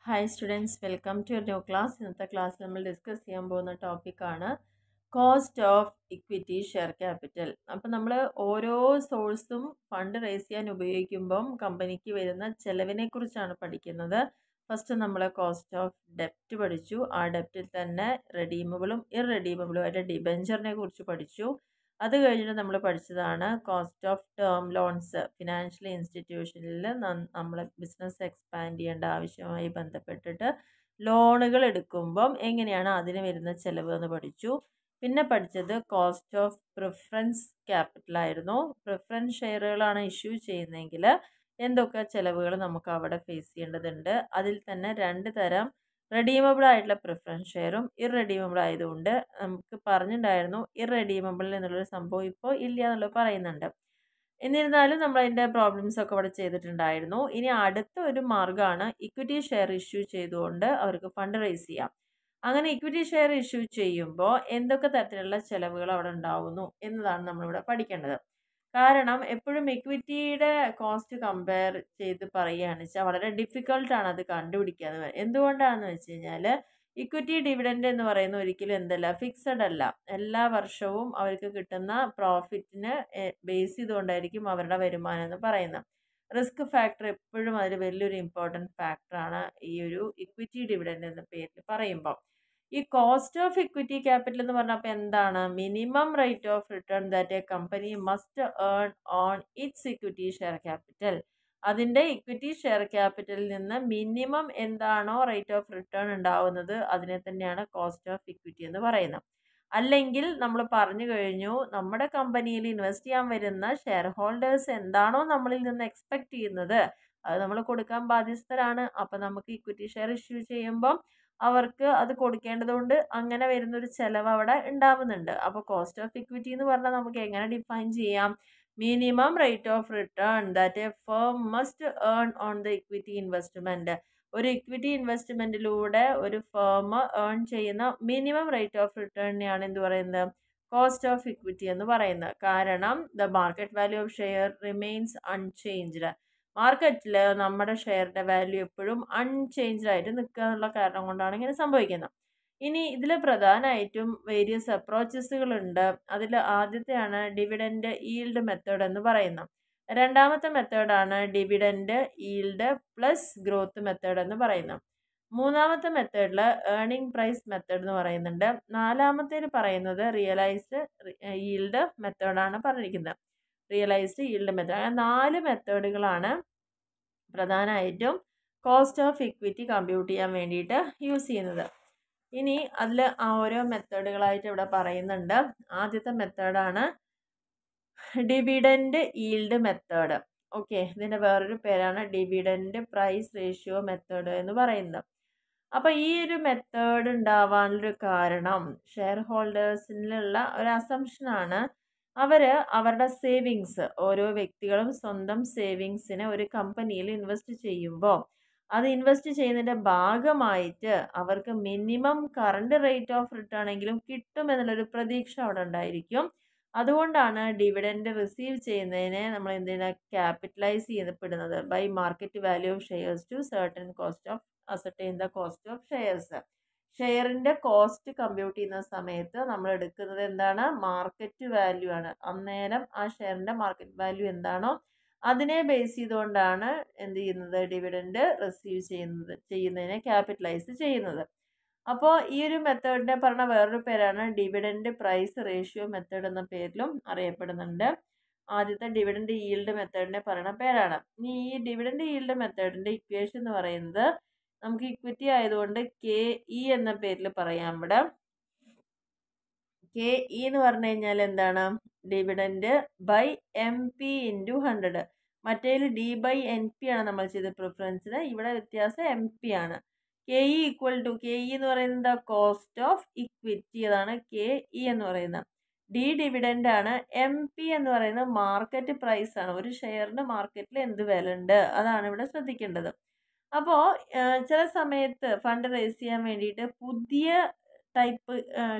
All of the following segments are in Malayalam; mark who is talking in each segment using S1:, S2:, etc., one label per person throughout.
S1: Hi students, welcome to new class. ഇന്നത്തെ ക്ലാസ്സിൽ നമ്മൾ ഡിസ്കസ് ചെയ്യാൻ പോകുന്ന ടോപ്പിക്കാണ് cost of equity share capital. അപ്പം നമ്മൾ ഓരോ സോഴ്സും ഫണ്ട് റേസ് ചെയ്യാൻ ഉപയോഗിക്കുമ്പം കമ്പനിക്ക് വരുന്ന ചെലവിനെ കുറിച്ചാണ് പഠിക്കുന്നത്. ഫസ്റ്റ് നമ്മൾ കോസ്റ്റ് ഓഫ് ഡെപ്റ്റ് പഠിച്ചു. ആ ഡെപ്റ്റിൽ തന്നെ റെഡീമബിളും ഇറെഡീമബിളും ആയിട്ട് ഡിബെഞ്ചറിനെ കുറിച്ച് പഠിച്ചു. അത് കഴിഞ്ഞിട്ട് നമ്മൾ പഠിച്ചതാണ് cost of term loans. Financial ഇൻസ്റ്റിറ്റ്യൂഷനിൽ നമ്മൾ ബിസിനസ് എക്സ്പാൻഡ് ചെയ്യേണ്ട ആവശ്യവുമായി ബന്ധപ്പെട്ടിട്ട് ലോണുകൾ എടുക്കുമ്പം എങ്ങനെയാണ് അതിന് വരുന്ന ചിലവ് എന്ന് പഠിച്ചു. പിന്നെ പഠിച്ചത് കോസ്റ്റ് ഓഫ് പ്രിഫറൻസ് ക്യാപിറ്റൽ ആയിരുന്നു. പ്രിഫറൻസ് ഷെയറുകളാണ് ഇഷ്യൂ ചെയ്യുന്നതെങ്കിൽ എന്തൊക്കെ ചിലവുകൾ നമുക്ക് അവിടെ ഫേസ് ചെയ്യേണ്ടതുണ്ട്. അതിൽ തന്നെ രണ്ട് തരം റെഡീമബിൾ ആയിട്ടുള്ള പ്രിഫറൻസ് ഷെയറും ഇറെഡീമബിൾ ആയതുകൊണ്ട് നമുക്ക് പറഞ്ഞിട്ടുണ്ടായിരുന്നു ഇറെഡീമബിൾ എന്നുള്ളൊരു സംഭവം ഇപ്പോൾ ഇല്ല എന്നുള്ളത് പറയുന്നുണ്ട്. എന്നിരുന്നാലും നമ്മൾ അതിൻ്റെ പ്രോബ്ലംസ് ഒക്കെ ഇവിടെ ചെയ്തിട്ടുണ്ടായിരുന്നു. ഇനി അടുത്ത ഒരു മാർഗ്ഗമാണ് ഇക്വിറ്റി ഷെയർ ഇഷ്യൂ ചെയ്തുകൊണ്ട് അവർക്ക് ഫണ്ട് റേസ് ചെയ്യാം. അങ്ങനെ ഇക്വിറ്റി ഷെയർ ഇഷ്യൂ ചെയ്യുമ്പോൾ എന്തൊക്കെ തരത്തിലുള്ള ചിലവുകൾ അവിടെ ഉണ്ടാവുന്നു എന്നതാണ് നമ്മളിവിടെ പഠിക്കേണ്ടത്. കാരണം എപ്പോഴും ഇക്വിറ്റിയുടെ കോസ്റ്റ് കമ്പയർ ചെയ്ത് പറയുകയാണെന്ന് വെച്ചാൽ വളരെ ഡിഫിക്കൾട്ടാണ് അത് കണ്ടുപിടിക്കുക. എന്തുകൊണ്ടാണെന്ന് വെച്ച് കഴിഞ്ഞാൽ ഇക്വിറ്റി ഡിവിഡൻഡ് എന്ന് പറയുന്ന ഒരിക്കലും എന്തല്ല, ഫിക്സഡ് അല്ല. എല്ലാ വർഷവും അവർക്ക് കിട്ടുന്ന പ്രോഫിറ്റിന് ബേസ് ചെയ്തുകൊണ്ടായിരിക്കും അവരുടെ വരുമാനം എന്ന് പറയുന്നത്. റിസ്ക് ഫാക്ടർ എപ്പോഴും അതിൽ വലിയൊരു ഇമ്പോർട്ടൻറ്റ് ഫാക്ടറാണ് ഈ ഒരു ഇക്വിറ്റി ഡിവിഡൻഡ് എന്ന പേരിൽ പറയുമ്പോൾ. ഈ കോസ്റ്റ് ഓഫ് ഇക്വിറ്റി ക്യാപിറ്റൽ എന്ന് പറഞ്ഞപ്പോൾ എന്താണ്? Minimum rate of return that A company must earn on its equity share capital. അതിൻ്റെ ഇക്വിറ്റി ഷെയർ ക്യാപിറ്റലിൽ നിന്ന് മിനിമം എന്താണോ റേറ്റ് ഓഫ് റിട്ടേൺ ഉണ്ടാവുന്നത് അതിനെ തന്നെയാണ് കോസ്റ്റ് ഓഫ് ഇക്വിറ്റി എന്ന് പറയുന്നത്. അല്ലെങ്കിൽ നമ്മൾ പറഞ്ഞു കഴിഞ്ഞു, നമ്മുടെ കമ്പനിയിൽ ഇൻവെസ്റ്റ് ചെയ്യാൻ വരുന്ന ഷെയർ ഹോൾഡേഴ്സ് എന്താണോ നമ്മളിൽ നിന്ന് എക്സ്പെക്ട് ചെയ്യുന്നത് അത് നമ്മൾ കൊടുക്കാൻ ബാധ്യസ്ഥരാണ്. അപ്പം നമുക്ക് ഇക്വിറ്റി ഷെയർ ഇഷ്യൂ ചെയ്യുമ്പം അവർക്ക് അത് കൊടുക്കേണ്ടതുകൊണ്ട് അങ്ങനെ വരുന്നൊരു ചിലവ് അവിടെ ഉണ്ടാവുന്നുണ്ട്. അപ്പോൾ കോസ്റ്റ് ഓഫ് ഇക്വിറ്റി എന്ന് പറഞ്ഞാൽ നമുക്ക് എങ്ങനെ ഡിഫൈൻ ചെയ്യാം? Minimum rate of return that A firm must earn on the equity investment. ഒരു ഇക്വിറ്റി ഇൻവെസ്റ്റ്മെൻറ്റിലൂടെ ഒരു ഫേം ഏൺ ചെയ്യുന്ന മിനിമം റേറ്റ് ഓഫ് റിട്ടേണിനെയാണ് എന്ത് പറയുന്നത്? കോസ്റ്റ് ഓഫ് ഇക്വിറ്റി എന്ന് പറയുന്നത്. കാരണം the market value of share remains unchanged. മാർക്കറ്റിൽ നമ്മുടെ ഷെയറിൻ്റെ വാല്യൂ എപ്പോഴും അൺചേഞ്ച്ഡ് ആയിട്ട് നിൽക്കുക എന്നുള്ള കാരണം കൊണ്ടാണ് ഇങ്ങനെ സംഭവിക്കുന്നത്. ഇനി ഇതിൽ പ്രധാനമായിട്ടും വേരിയസ് അപ്രോച്ചസുകളുണ്ട്. അതിൽ ആദ്യത്തെയാണ് ഡിവിഡൻഡ് ഈൽഡ് മെത്തേഡ് എന്ന് പറയുന്നത്. രണ്ടാമത്തെ മെത്തേഡാണ് dividend yield plus growth method എന്ന് പറയുന്നത്. മൂന്നാമത്തെ മെത്തേഡിൽ ഏർണിംഗ് പ്രൈസ് മെത്തേഡ് എന്ന് പറയുന്നുണ്ട്. നാലാമത്തേന് പറയുന്നത് റിയലൈസ്ഡ് ഈൽഡ് മെത്തേഡാണ് പറഞ്ഞിരിക്കുന്നത്. Realised yield method. അങ്ങനെ 4 മെത്തേഡുകളാണ് പ്രധാനമായിട്ടും കോസ്റ്റ് ഓഫ് ഇക്വിറ്റി കമ്പ്യൂട്ട് ചെയ്യാൻ വേണ്ടിയിട്ട് യൂസ് ചെയ്യുന്നത്. ഇനി അതിൽ ഓരോ മെത്തേഡുകളായിട്ട് ഇവിടെ പറയുന്നുണ്ട്. ആദ്യത്തെ മെത്തേഡാണ് ഡിവിഡൻഡ് ഈൽഡ് മെത്തേഡ്. ഓക്കെ, ഇതിൻ്റെ വേറൊരു പേരാണ് ഡിവിഡൻഡ് പ്രൈസ് റേഷ്യോ മെത്തേഡ് എന്ന് പറയുന്നത്. അപ്പോൾ ഈ ഒരു മെത്തേഡ് ഉണ്ടാവാനൊരു കാരണം ഷെയർ ഹോൾഡേഴ്സിനുള്ള ഒരു അസംഷനാണ്. അവരുടെ സേവിങ്സ്, ഓരോ വ്യക്തികളും സ്വന്തം സേവിങ്സിനെ ഒരു കമ്പനിയിൽ ഇൻവെസ്റ്റ് ചെയ്യുമ്പോൾ അത് ഇൻവെസ്റ്റ് ചെയ്യുന്നതിൻ്റെ ഭാഗമായിട്ട് അവർക്ക് minimum current rate of return എങ്കിലും കിട്ടുമെന്നുള്ളൊരു പ്രതീക്ഷ അവിടെ ഉണ്ടായിരിക്കും. അതുകൊണ്ടാണ് ഡിവിഡൻഡ് റിസീവ് ചെയ്യുന്നതിനെ നമ്മൾ എന്തിനാ ക്യാപിറ്റലൈസ് ചെയ്യപ്പെടുന്നത് by market value of shares to certain cost of ascertain the cost of shares. ഷെയറിൻ്റെ കോസ്റ്റ് കമ്പ്യൂട്ട് ചെയ്യുന്ന സമയത്ത് നമ്മൾ എടുക്കുന്നത് എന്താണ്? മാർക്കറ്റ് വാല്യൂ ആണ്. അന്നേരം ആ ഷെയറിൻ്റെ മാർക്കറ്റ് വാല്യൂ എന്താണോ അതിനെ ബേസ് ചെയ്തുകൊണ്ടാണ് എന്ത് ചെയ്യുന്നത്? ഡിവിഡൻഡ് റിസീവ് ചെയ്യുന്നതിനെ ക്യാപിറ്റലൈസ് ചെയ്യുന്നത്. അപ്പോൾ ഈ ഒരു മെത്തേഡിനെ പറഞ്ഞ വേറൊരു പേരാണ് ഡിവിഡൻഡ് പ്രൈസ് റേഷ്യോ മെത്തേഡ് എന്ന പേരിലും അറിയപ്പെടുന്നുണ്ട്. ആദ്യത്തെ ഡിവിഡൻഡ് ഈൽഡ് മെത്തേഡിനെ പറയുന്ന പേരാണ്. ഇനി ഈ ഡിവിഡൻഡ് ഈൽഡ് മെത്തേഡിൻ്റെ ഇക്വേഷൻ എന്ന് പറയുന്നത് നമുക്ക് ഇക്വിറ്റി ആയതുകൊണ്ട് KE എന്ന പേരിൽ പറയാം. ഇവിടെ KE എന്ന് പറഞ്ഞു കഴിഞ്ഞാൽ എന്താണ്? Dividend by MP into 100. മറ്റേതിൽ D/NP ആണ് നമ്മൾ ചെയ്ത പ്രിഫറൻസിന്. ഇവിടെ വ്യത്യാസം MP ആണ്. KE എന്ന് പറയുന്നത് കോസ്റ്റ് ഓഫ് ഇക്വിറ്റി. അതാണ് KE എന്ന് പറയുന്നത്. D ഡിവിഡൻഡ് ആണ്. MP എന്ന് പറയുന്നത് മാർക്കറ്റ് പ്രൈസ് ആണ്. ഒരു ഷെയറിന് മാർക്കറ്റിൽ എന്ത് വില ഉണ്ട് അതാണ് ഇവിടെ ശ്രദ്ധിക്കേണ്ടത്. അപ്പോൾ ചില സമയത്ത് ഫണ്ട് റേസ് ചെയ്യാൻ വേണ്ടിയിട്ട് പുതിയ ടൈപ്പ്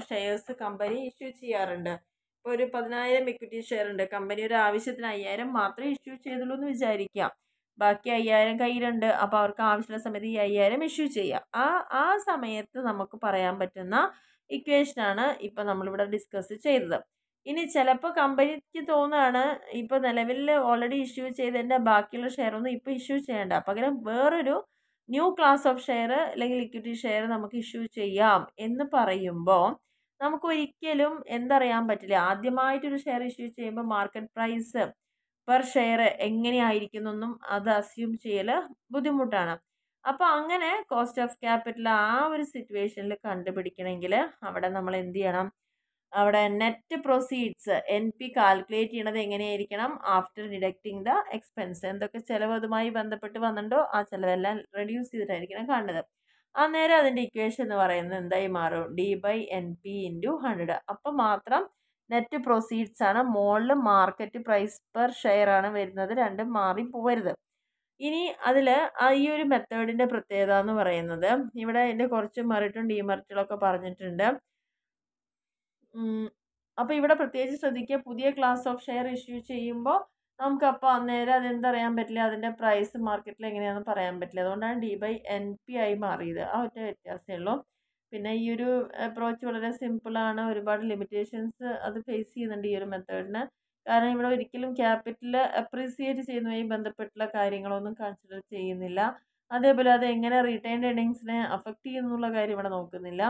S1: ഷെയർസ് കമ്പനി ഇഷ്യൂ ചെയ്യാറുണ്ട്. ഇപ്പോൾ ഒരു 10,000 ഇക്വിറ്റി ഷെയർ ഉണ്ട്. കമ്പനി ഒരു ആവശ്യത്തിന് 5,000 മാത്രമേ ഇഷ്യൂ ചെയ്തുള്ളൂ എന്ന് വിചാരിക്കാം. ബാക്കി 5000 കയ്യിലുണ്ട്. അപ്പോൾ അവർക്ക് ആവശ്യമുള്ള സമയത്ത് ഈ 5000 ഇഷ്യൂ ചെയ്യാം. ആ സമയത്ത് നമുക്ക് പറയാൻ പറ്റുന്ന ഇക്വേഷനാണ് ഇപ്പം നമ്മളിവിടെ ഡിസ്കസ് ചെയ്തത്. ഇനി ചിലപ്പോൾ കമ്പനിക്ക് തോന്നുകയാണ് ഇപ്പോൾ നിലവിൽ ഓൾറെഡി ഇഷ്യൂ ചെയ്തതിൻ്റെ ബാക്കിയുള്ള ഷെയർ ഒന്നും ഇപ്പോൾ ഇഷ്യൂ ചെയ്യേണ്ട, പകരം വേറൊരു ന്യൂ ക്ലാസ് ഓഫ് ഷെയർ അല്ലെങ്കിൽ ഇക്വിറ്റി ഷെയർ നമുക്ക് ഇഷ്യൂ ചെയ്യാം എന്ന് പറയുമ്പോൾ നമുക്ക് ഒരിക്കലും എന്തറിയാൻ പറ്റില്ല. ആദ്യമായിട്ടൊരു ഷെയർ ഇഷ്യൂ ചെയ്യുമ്പോൾ മാർക്കറ്റ് പ്രൈസ് പെർ ഷെയർ എങ്ങനെയായിരിക്കുന്നൊന്നും അത് അസ്യൂം ചെയ്യൽ ബുദ്ധിമുട്ടാണ്. അപ്പോൾ അങ്ങനെ കോസ്റ്റ് ഓഫ് ക്യാപിറ്റൽ ആ ഒരു സിറ്റുവേഷനിൽ കണ്ടുപിടിക്കണമെങ്കിൽ അവിടെ നമ്മൾ എന്ത് ചെയ്യണം? അവിടെ നെറ്റ് പ്രൊസീഡ്സ് NP കാൽക്കുലേറ്റ് ചെയ്യണത് എങ്ങനെയായിരിക്കണം? After deducting the expense. എന്തൊക്കെ ചിലവ് അതുമായി ബന്ധപ്പെട്ട് വന്നിട്ടുണ്ടോ ആ ചിലവെല്ലാം റെഡ്യൂസ് ചെയ്തിട്ടായിരിക്കണം കാണുന്നത്. അന്നേരം അതിൻ്റെ ഇക്വേഷൻ എന്ന് പറയുന്നത് എന്തായി മാറും? D/NP × 100. അപ്പം മാത്രം നെറ്റ് പ്രൊസീഡ്സ് ആണ്, മുകളിൽ മാർക്കറ്റ് പ്രൈസ് പെർ ഷെയർ ആണ് വരുന്നത്. രണ്ടും മാറി പോകരുത്. ഇനി അതിൽ ഈ ഒരു മെത്തേഡിൻ്റെ പ്രത്യേകത എന്ന് പറയുന്നത് ഇവിടെ അതിൻ്റെ കുറച്ച് മെറിറ്റും ഡിമെറിറ്റുകളൊക്കെ പറഞ്ഞിട്ടുണ്ട്. അപ്പോൾ ഇവിടെ പ്രത്യേകിച്ച് ശ്രദ്ധിക്കുക, പുതിയ ക്ലാസ് ഓഫ് ഷെയർ ഇഷ്യൂ ചെയ്യുമ്പോൾ നമുക്കപ്പോൾ അന്നേരം അതെന്തറിയാൻ പറ്റില്ല, അതിൻ്റെ പ്രൈസ് മാർക്കറ്റിൽ എങ്ങനെയാണെന്ന് പറയാൻ പറ്റില്ല. അതുകൊണ്ടാണ് D/NP ആയി മാറിയത്. ആ ഒറ്റ വ്യത്യാസമേ ഉള്ളൂ. പിന്നെ ഈ ഒരു അപ്രോച്ച് വളരെ സിമ്പിളാണ്. ഒരുപാട് ലിമിറ്റേഷൻസ് അത് ഫേസ് ചെയ്യുന്നുണ്ട് ഈ ഒരു മെത്തേഡിന്. കാരണം ഇവിടെ ഒരിക്കലും ക്യാപിറ്റൽ അപ്രീസിയേറ്റ് ചെയ്യുന്നതുമായി ബന്ധപ്പെട്ടുള്ള കാര്യങ്ങളൊന്നും കൺസിഡർ ചെയ്യുന്നില്ല. അതേപോലെ അത് എങ്ങനെ റീറ്റെയിൻഡ് ഏർണിങ്സിനെ അഫക്റ്റ് ചെയ്യുന്നുള്ള കാര്യം ഇവിടെ നോക്കുന്നില്ല.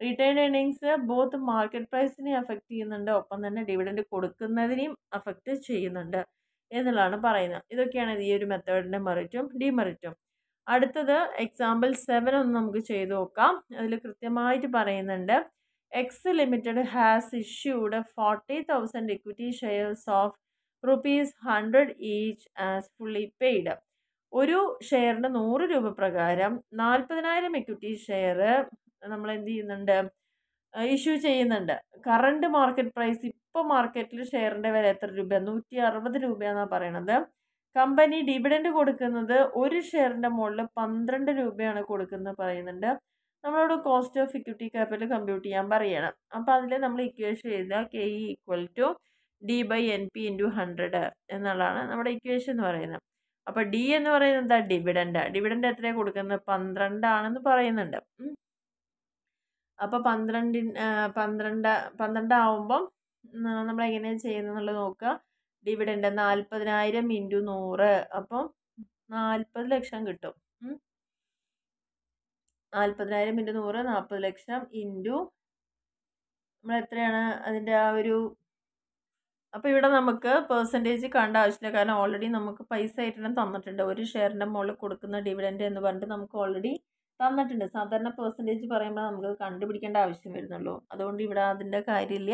S1: റീറ്റെയിൻഡ് ഏർണിങ്സ് ബോത്ത് മാർക്കറ്റ് പ്രൈസിനെ അഫക്റ്റ് ചെയ്യുന്നുണ്ട്, ഒപ്പം തന്നെ ഡിവിഡൻഡ് കൊടുക്കുന്നതിനെയും അഫക്റ്റ് ചെയ്യുന്നുണ്ട് എന്നുള്ളതാണ് പറയുന്നത്. ഇതൊക്കെയാണ് ഈ ഒരു മെത്തേഡിൻ്റെ മെറിറ്റും ഡിമെറിറ്റും. അടുത്തത് എക്സാമ്പിൾ 7 ഒന്ന് നമുക്ക് ചെയ്തു നോക്കാം. അതിൽ കൃത്യമായിട്ട് പറയുന്നുണ്ട്, X limited has issued 40,000 equity shares of ₹100 each as fully paid. ഒരു ഷെയറിന് 100 രൂപ പ്രകാരം 40,000 ഇക്വിറ്റി ഷെയർ നമ്മൾ എന്ത് ചെയ്യുന്നുണ്ട്? ഇഷ്യൂ ചെയ്യുന്നുണ്ട്. കറണ്ട് മാർക്കറ്റ് പ്രൈസ് ഇപ്പോൾ മാർക്കറ്റിൽ ഷെയറിൻ്റെ വില എത്ര രൂപ? 160 രൂപയെന്നാണ് പറയണത്. കമ്പനി ഡിവിഡൻഡ് കൊടുക്കുന്നത് ഒരു ഷെയറിൻ്റെ മുകളിൽ 12 രൂപയാണ് കൊടുക്കുന്നത് പറയുന്നുണ്ട്. നമ്മളോട് cost of equity capital compute ചെയ്യാൻ പറയണം. അപ്പോൾ അതിൽ നമ്മൾ ഇക്വേഷൻ എഴുതുക, KE = D/NP × 100 എന്നുള്ളതാണ് നമ്മുടെ ഇക്വേഷൻ എന്ന് പറയുന്നത്. അപ്പോൾ D എന്ന് പറയുന്നത് എന്താ? ഡിവിഡൻഡ്. ഡിവിഡൻഡ് എത്രയാണ് കൊടുക്കുന്നത്? 12 ആണെന്ന് പറയുന്നുണ്ട്. അപ്പോൾ 12 ആവുമ്പം നമ്മൾ എങ്ങനെയാണ് ചെയ്യുന്നത് എന്നുള്ളത് നോക്കുക. ഡിവിഡൻഡ് 40,000 × 100, അപ്പം 40 ലക്ഷം കിട്ടും. 40,000 × 100 40 ലക്ഷം ഇൻറ്റു നമ്മൾ എത്രയാണ് അതിൻ്റെ ആ ഒരു. അപ്പോൾ ഇവിടെ നമുക്ക് പെർസെൻറ്റേജ് കണ്ട ആവശ്യമില്ല, കാരണം ഓൾറെഡി നമുക്ക് പൈസ ആയിട്ട് തന്നിട്ടുണ്ട്. ഒരു ഷെയറിൻ്റെ മുകളിൽ കൊടുക്കുന്ന ഡിവിഡൻഡ് എന്ന് പറഞ്ഞിട്ട് നമുക്ക് ഓൾറെഡി തന്നിട്ടുണ്ട്. സാധാരണ പെർസെൻറ്റേജ് പറയുമ്പോൾ നമുക്ക് കണ്ടുപിടിക്കേണ്ട ആവശ്യം വരുന്നുള്ളൂ. അതുകൊണ്ട് ഇവിടെ അതിൻ്റെ കാര്യമില്ല.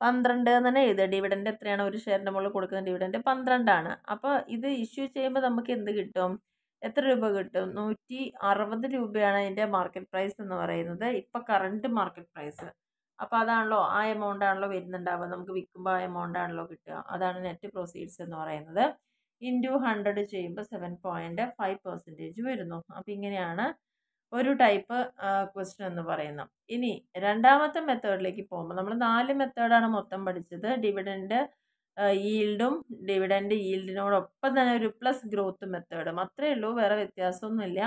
S1: 12 എന്ന് തന്നെ എഴുതുക. ഡിവിഡൻഡ് എത്രയാണ് ഒരു ഷെയറിൻ്റെ മുകളിൽ കൊടുക്കുന്ന ഡിവിഡൻഡ്? 12 ആണ്. അപ്പോൾ ഇത് ഇഷ്യൂ ചെയ്യുമ്പോൾ നമുക്ക് എന്ത് കിട്ടും? എത്ര രൂപ കിട്ടും? 160 രൂപയാണ് അതിൻ്റെ മാർക്കറ്റ് പ്രൈസ് എന്ന് പറയുന്നത്, ഇപ്പോൾ കറണ്ട് മാർക്കറ്റ് പ്രൈസ്. അപ്പോൾ അതാണല്ലോ, ആ എമൗണ്ട് ആണല്ലോ വരുന്നുണ്ടാവുക. നമുക്ക് വിൽക്കുമ്പോൾ ആ എമൗണ്ട് ആണല്ലോ കിട്ടുക. അതാണ് നെറ്റ് പ്രൊസീഡ്സ് എന്ന് പറയുന്നത്. ഇൻറ്റു 100 ചെയ്യുമ്പോൾ 7.5% വരുന്നു. അപ്പോൾ ഇങ്ങനെയാണ് ഒരു ടൈപ്പ് ക്വസ്റ്റ്യൻ എന്ന് പറയുന്നത്. ഇനി രണ്ടാമത്തെ മെത്തേഡിലേക്ക് പോകുമ്പോൾ നമ്മൾ 4 മെത്തേഡാണ് മൊത്തം പഠിച്ചത്. ഡിവിഡൻഡ് ഈൽഡും ഡിവിഡൻഡ് ഈൽഡിനോടൊപ്പം തന്നെ ഒരു പ്ലസ് ഗ്രോത്ത് മെത്തേഡും, അത്രയേ ഉള്ളൂ, വേറെ വ്യത്യാസമൊന്നുമില്ല.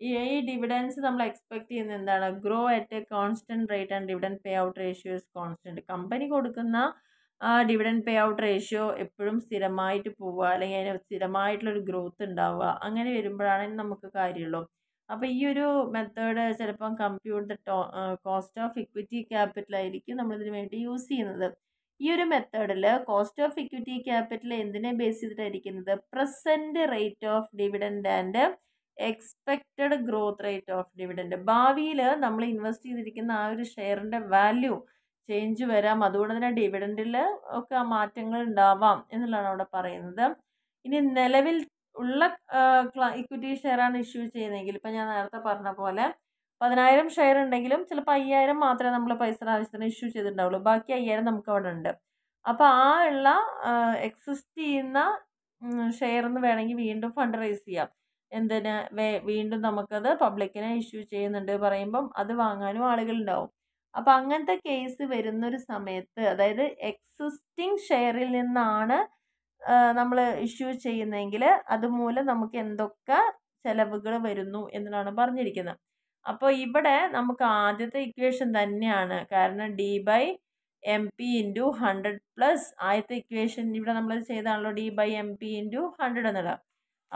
S1: ഈ ഡിവിഡൻസ് നമ്മൾ എക്സ്പെക്ട് ചെയ്യുന്നത് എന്താണ്? Grow at A constant rate and dividend pay out ratio is constant. Company കൊടുക്കുന്ന ഡിവിഡൻഡ് പേ ഔട്ട് റേഷ്യോ എപ്പോഴും സ്ഥിരമായിട്ട് പോവുക, അല്ലെങ്കിൽ അതിന് സ്ഥിരമായിട്ടുള്ളൊരു ഗ്രോത്ത് ഉണ്ടാവുക. അങ്ങനെ വരുമ്പോഴാണ് നമുക്ക് കാര്യമുള്ളൂ. അപ്പോൾ ഈ ഒരു മെത്തേഡ് ചിലപ്പം compute the cost of equity capital ആയിരിക്കും നമ്മളിതിന് വേണ്ടി യൂസ് ചെയ്യുന്നത്. ഈ ഒരു മെത്തേഡിൽ കോസ്റ്റ് ഓഫ് ഇക്വിറ്റി ക്യാപിറ്റൽ എന്തിനെ ബേസ് ചെയ്തിട്ടായിരിക്കുന്നത്? Present rate of dividend and expected growth rate of dividend. ഭാവിയിൽ നമ്മൾ ഇൻവെസ്റ്റ് ചെയ്തിരിക്കുന്ന ആ ഒരു ഷെയറിൻ്റെ വാല്യൂ ചേഞ്ച് വരാം, അതുകൊണ്ട് തന്നെ ഡിവിഡൻഡിൽ ഒക്കെ മാറ്റങ്ങൾ ഉണ്ടാവാം എന്നുള്ളതാണ് അവിടെ പറയുന്നത്. ഇനി നിലവിൽ ഉള്ള ഇക്വിറ്റി ഷെയറാണ് ഇഷ്യൂ ചെയ്യുന്നതെങ്കിൽ, ഇപ്പം ഞാൻ നേരത്തെ പറഞ്ഞ പോലെ 10,000 ഷെയർ ഉണ്ടെങ്കിലും ചിലപ്പോൾ 5,000 മാത്രമേ നമ്മൾ പൈസ ആവശ്യത്തിന് ഇഷ്യൂ ചെയ്തിട്ടുണ്ടാവുള്ളൂ, ബാക്കി 5,000 നമുക്ക് അവിടെ ഉണ്ട്. അപ്പോൾ ആ ഉള്ള എക്സിസ്റ്റ് ചെയ്യുന്ന ഷെയർ എന്ന് വേണമെങ്കിൽ വീണ്ടും ഫണ്ട് റൈസ് ചെയ്യാം. എന്തിന്? വീണ്ടും നമുക്കത് പബ്ലിക്കിനെ ഇഷ്യൂ ചെയ്യുന്നുണ്ട് പറയുമ്പം അത് വാങ്ങാനും ആളുകളുണ്ടാവും. അപ്പോൾ അങ്ങനത്തെ കേസ് വരുന്നൊരു സമയത്ത്, അതായത് എക്സിസ്റ്റിംഗ് ഷെയറിൽ നിന്നാണ് നമ്മൾ ഇഷ്യൂ ചെയ്യുന്നെങ്കിൽ അതുമൂലം നമുക്ക് എന്തൊക്കെ ചെലവുകൾ വരുന്നു എന്നാണ് പറഞ്ഞിരിക്കുന്നത്. അപ്പോൾ ഇവിടെ നമുക്ക് ആദ്യത്തെ ഇക്വേഷൻ തന്നെയാണ്, കാരണം D/MP × 100 പ്ലസ് ആദ്യത്തെ ഇക്വേഷൻ ഇവിടെ നമ്മൾ ചെയ്താണല്ലോ D/MP × 100 എന്നുള്ളത്.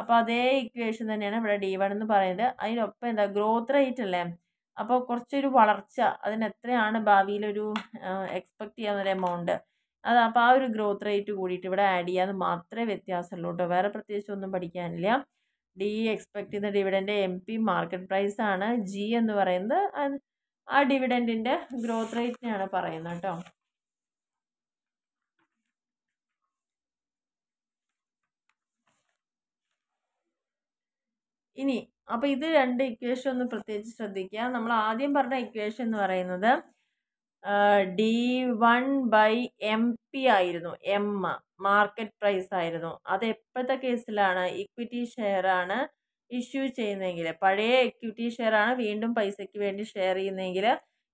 S1: അപ്പോൾ അതേ ഇക്വേഷൻ തന്നെയാണ് ഇവിടെ D1 എന്ന് പറയുന്നത്. അതിനൊപ്പം എന്താ ഗ്രോത്ത് റേറ്റ് അല്ലേ, അപ്പോൾ കുറച്ചൊരു വളർച്ച, അതിന് എത്രയാണ് ഭാവിയിലൊരു എക്സ്പെക്ട് ചെയ്യാവുന്നൊരു എമൗണ്ട്, അത് അപ്പോൾ ആ ഒരു ഗ്രോത്ത് റേറ്റ് കൂടിയിട്ട് ഇവിടെ ആഡ് ചെയ്യാമെന്ന് മാത്രമേ വ്യത്യാസമുള്ളൂ കേട്ടോ. വേറെ പ്രത്യേകിച്ച് ഒന്നും പഠിക്കാനില്ല. ഡി എക്സ്പെക്ട് ചെയ്യുന്ന ഡിവിഡൻഡ് MP മാർക്കറ്റ് പ്രൈസ് ആണ്. ജി എന്ന് പറയുന്നത് ആ ഡിവിഡൻഡിൻ്റെ ഗ്രോത്ത് റേറ്റിനെയാണ് പറയുന്നത് കേട്ടോ. ഇനി അപ്പോൾ ഇത് രണ്ട് ഇക്വേഷൻ ഒന്ന് പ്രത്യേകിച്ച് ശ്രദ്ധിക്കുക. നമ്മൾ ആദ്യം പറഞ്ഞ ഇക്വേഷൻ എന്ന് പറയുന്നത് D1/MP ആയിരുന്നു. എം മാർക്കറ്റ് പ്രൈസ് ആയിരുന്നു. അത് എപ്പോഴത്തെ കേസിലാണ്? ഇക്വിറ്റി ഷെയർ ആണ് ഇഷ്യൂ ചെയ്യുന്നതെങ്കിൽ, പഴയ ഇക്വിറ്റി ഷെയർ ആണ് വീണ്ടും പൈസയ്ക്ക് വേണ്ടി ഷെയർ ചെയ്യുന്നതെങ്കിൽ,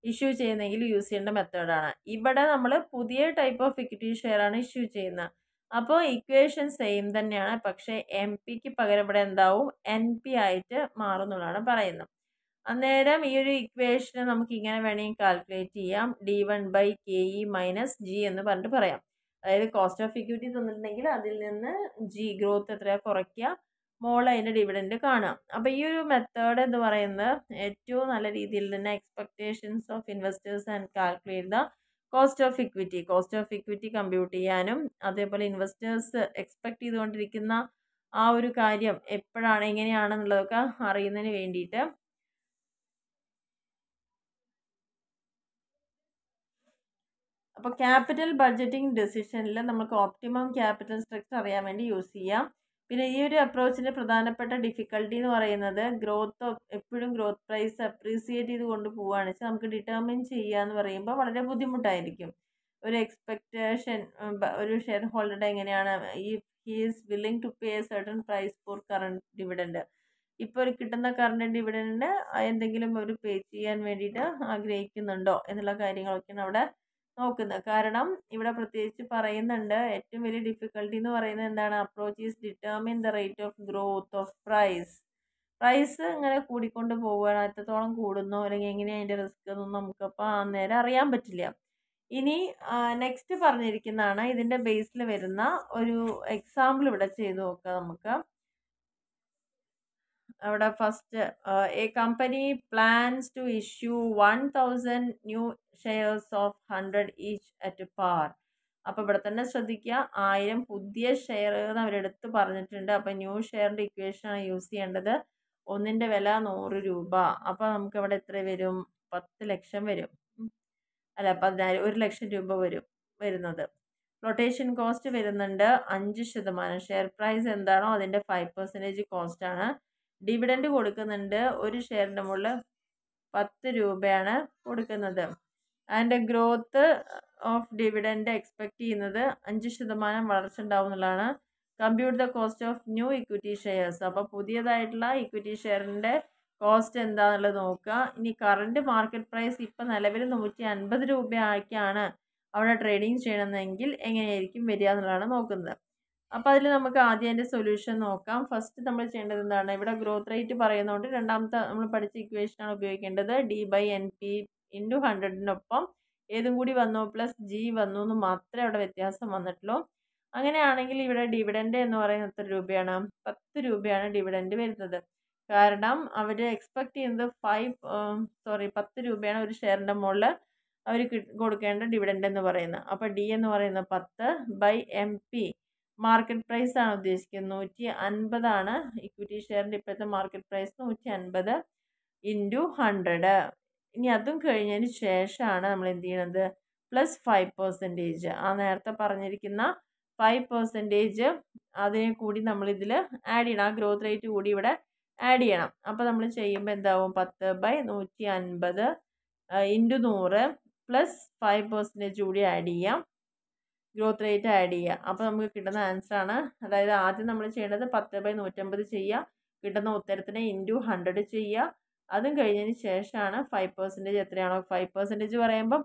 S1: ഇഷ്യൂ ചെയ്യുന്നതെങ്കിൽ യൂസ് ചെയ്യേണ്ട മെത്തേഡാണ്. ഇവിടെ നമ്മൾ പുതിയ ടൈപ്പ് ഓഫ് ഇക്വിറ്റി ഷെയർ ആണ് ഇഷ്യൂ ചെയ്യുന്നത്. അപ്പോൾ ഇക്വേഷൻ സെയിം തന്നെയാണ്, പക്ഷേ MP പകരം ഇവിടെ എന്താവും? NP ആയിട്ട് മാറുന്നതാണ് പറയുന്നത്. അന്നേരം ഈ ഒരു ഇക്വേഷന് നമുക്ക് ഇങ്ങനെ വേണമെങ്കിൽ കാൽക്കുലേറ്റ് ചെയ്യാം. D1/KE - G എന്ന് പറഞ്ഞിട്ട് പറയാം. അതായത് കോസ്റ്റ് ഓഫ് ഇക്വിറ്റി തന്നിട്ടുണ്ടെങ്കിൽ അതിൽ നിന്ന് G ഗ്രോത്ത് എത്രയാണ് കുറയ്ക്കുക, മോൾ അതിൻ്റെ ഡിവിഡൻഡ് കാണാം. അപ്പോൾ ഈ ഒരു മെത്തേഡ് എന്ന് പറയുന്നത് ഏറ്റവും നല്ല രീതിയിൽ തന്നെ expectations of investors and calculate the cost of equity compute ചെയ്യാനും, അതേപോലെ ഇൻവെസ്റ്റേഴ്സ് എക്സ്പെക്ട് ചെയ്തുകൊണ്ടിരിക്കുന്ന ആ ഒരു കാര്യം എപ്പോഴാണ് എങ്ങനെയാണെന്നുള്ളതൊക്കെ അറിയുന്നതിന് വേണ്ടിയിട്ട് അപ്പോൾ ക്യാപിറ്റൽ ബഡ്ജറ്റിംഗ് ഡെസിഷനിൽ നമുക്ക് ഓപ്റ്റിമം ക്യാപിറ്റൽ സ്ട്രക്ചർ അറിയാൻ വേണ്ടി യൂസ് ചെയ്യാം. പിന്നെ ഈ ഒരു അപ്രോച്ചിൻ്റെ പ്രധാനപ്പെട്ട ഡിഫിക്കൽട്ടി എന്ന് പറയുന്നത് എപ്പോഴും ഗ്രോത്ത് പ്രൈസ് അപ്രീസിയേറ്റ് ചെയ്ത് കൊണ്ട് പോവുകയാണെന്ന് വെച്ചാൽ നമുക്ക് ഡിറ്റർമിൻ ചെയ്യുക എന്ന് പറയുമ്പോൾ വളരെ ബുദ്ധിമുട്ടായിരിക്കും. ഒരു എക്സ്പെക്റ്റേഷൻ ഒരു ഷെയർ ഹോൾഡറുടെ എങ്ങനെയാണ്, ഈ he is willing to pay a certain price for current dividend, ഇപ്പോൾ ഒരു കിട്ടുന്ന കറണ്ട് ഡിവിഡൻഡിന് എന്തെങ്കിലും ഒരു പേ ചെയ്യാൻ വേണ്ടിയിട്ട് ആഗ്രഹിക്കുന്നുണ്ടോ എന്നുള്ള കാര്യങ്ങളൊക്കെയാണ് അവിടെ നോക്കുന്നത്. കാരണം ഇവിടെ പ്രത്യേകിച്ച് പറയുന്നുണ്ട്, ഏറ്റവും വലിയ ഡിഫിക്കൽട്ടി എന്ന് പറയുന്നത് എന്താണ്? Approach is determine the rate of growth of price ഇങ്ങനെ കൂടിക്കൊണ്ട് പോവുകയാണ്. എത്രത്തോളം കൂടുന്നോ അല്ലെങ്കിൽ എങ്ങനെയാണ് അതിൻ്റെ റിസ്ക് എന്നൊന്നും നമുക്കപ്പോൾ അന്നേരം അറിയാൻ പറ്റില്ല. ഇനി നെക്സ്റ്റ് പറഞ്ഞിരിക്കുന്നതാണ് ഇതിൻ്റെ ബേസിൽ വരുന്ന ഒരു എക്സാമ്പിൾ ഇവിടെ ചെയ്ത് നോക്കാം നമുക്ക്. അവിടെ first a company plans to issue 1000 new shares of 100 each at par. അപ്പോൾ ഇവിടെ തന്നെ ശ്രദ്ധിക്കുക, 1000 പുതിയ ഷെയർ എന്ന് അവരെടുത്ത് പറഞ്ഞിട്ടുണ്ട്. അപ്പോൾ ന്യൂ ഷെയറിൻ്റെ ഇക്വേഷനാണ് യൂസ് ചെയ്യേണ്ടത്. ഒന്നിൻ്റെ വില 100 രൂപ. അപ്പോൾ നമുക്ക് അവിടെ എത്ര വരും? 10 ലക്ഷം വരും. അല്ല 1 ലക്ഷം രൂപ വരുന്നത്. ഫ്ലോട്ടേഷൻ കോസ്റ്റ് വരുന്നുണ്ട് 5%. ഷെയർ പ്രൈസ് എന്താണോ അതിൻ്റെ 5% കോസ്റ്റാണ്. ഡിവിഡൻഡ് കൊടുക്കുന്നുണ്ട്, ഒരു ഷെയറിൻ്റെ മുകളിൽ 10 രൂപയാണ് കൊടുക്കുന്നത്. And growth of dividend expect ചെയ്യുന്നത് 5% വളർച്ച ഉണ്ടാവും എന്നുള്ളതാണ്. Compute the cost of new equity shares. അപ്പോൾ പുതിയതായിട്ടുള്ള ഇക്വിറ്റി ഷെയറിൻ്റെ കോസ്റ്റ് എന്താണെന്നുള്ളത് നോക്കുക. ഇനി കറണ്ട് മാർക്കറ്റ് പ്രൈസ് ഇപ്പം നിലവിൽ 150 രൂപയ്ക്കാണ് അവിടെ ട്രേഡിങ് ചെയ്യണമെങ്കിൽ എങ്ങനെയായിരിക്കും വരിക എന്നുള്ളതാണ് നോക്കുന്നത്. അപ്പോൾ അതിൽ നമുക്ക് ആദ്യം അതിൻ്റെ സൊല്യൂഷൻ നോക്കാം. ഫസ്റ്റ് നമ്മൾ ചെയ്യേണ്ടത് എന്താണ്? ഇവിടെ ഗ്രോത്ത് റേറ്റ് പറയുന്നതുകൊണ്ട് രണ്ടാമത്തെ നമ്മൾ പഠിച്ച ഇക്വേഷനാണ് ഉപയോഗിക്കേണ്ടത്. D/NP × 100-നൊപ്പം ഏതും കൂടി വന്നു പ്ലസ് G വന്നു എന്ന് മാത്രമേ അവിടെ വ്യത്യാസം വന്നിട്ടുള്ളൂ. അങ്ങനെയാണെങ്കിൽ ഇവിടെ ഡിവിഡൻഡ് എന്ന് പറയുന്നത് എത്ര രൂപയാണ്? 10 രൂപയാണ് ഡിവിഡൻഡ് വരുന്നത്. കാരണം അവർ എക്സ്പെക്ട് ചെയ്യുന്നത് 10 രൂപയാണ് ഒരു ഷെയറിൻ്റെ മുകളിൽ അവർ കൊടുക്കേണ്ട ഡിവിഡൻഡ് എന്ന് പറയുന്നത്. അപ്പോൾ D എന്ന് പറയുന്നത് 10/MP മാർക്കറ്റ് പ്രൈസ് ആണ് ഉദ്ദേശിക്കുന്നത്. 150 ആണ് ഇക്വിറ്റി ഷെയറിൻ്റെ ഇപ്പോഴത്തെ മാർക്കറ്റ് പ്രൈസ്. 150 × 100. ഇനി അതും കഴിഞ്ഞതിന് ശേഷമാണ് നമ്മൾ എന്ത് ചെയ്യണത്? പ്ലസ് 5%. ആ നേരത്തെ പറഞ്ഞിരിക്കുന്ന 5% അതിനെ കൂടി നമ്മളിതിൽ ആഡ് ചെയ്യണം. ആ ഗ്രോത്ത് റേറ്റ് കൂടി ഇവിടെ ആഡ് ചെയ്യണം. അപ്പോൾ നമ്മൾ ചെയ്യുമ്പോൾ എന്താവും? 10/150 × 100 പ്ലസ് 5% കൂടി ആഡ് ചെയ്യാം, ഗ്രോത്ത് റേറ്റ് ആഡ് ചെയ്യുക. അപ്പോൾ നമുക്ക് കിട്ടുന്ന ആൻസറാണ്. അതായത് ആദ്യം നമ്മൾ ചെയ്യേണ്ടത് 10/150 ചെയ്യുക, കിട്ടുന്ന ഉത്തരത്തിന് × 100 ചെയ്യുക. അതും കഴിഞ്ഞതിന് ശേഷമാണ് 5% എത്രയാണോ, 5% പറയുമ്പോൾ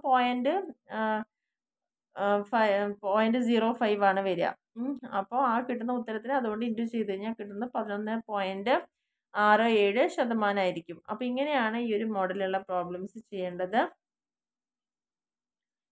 S1: 0.05 ആണ് വരിക. അപ്പോൾ ആ കിട്ടുന്ന ഉത്തരത്തിന് അതുകൊണ്ട് ഇൻറ്റു ചെയ്ത് കഴിഞ്ഞാൽ കിട്ടുന്നത് 11.67% ആയിരിക്കും. അപ്പോൾ ഇങ്ങനെയാണ് ഈ ഒരു മോഡലുള്ള പ്രോബ്ലംസ് ചെയ്യേണ്ടത്.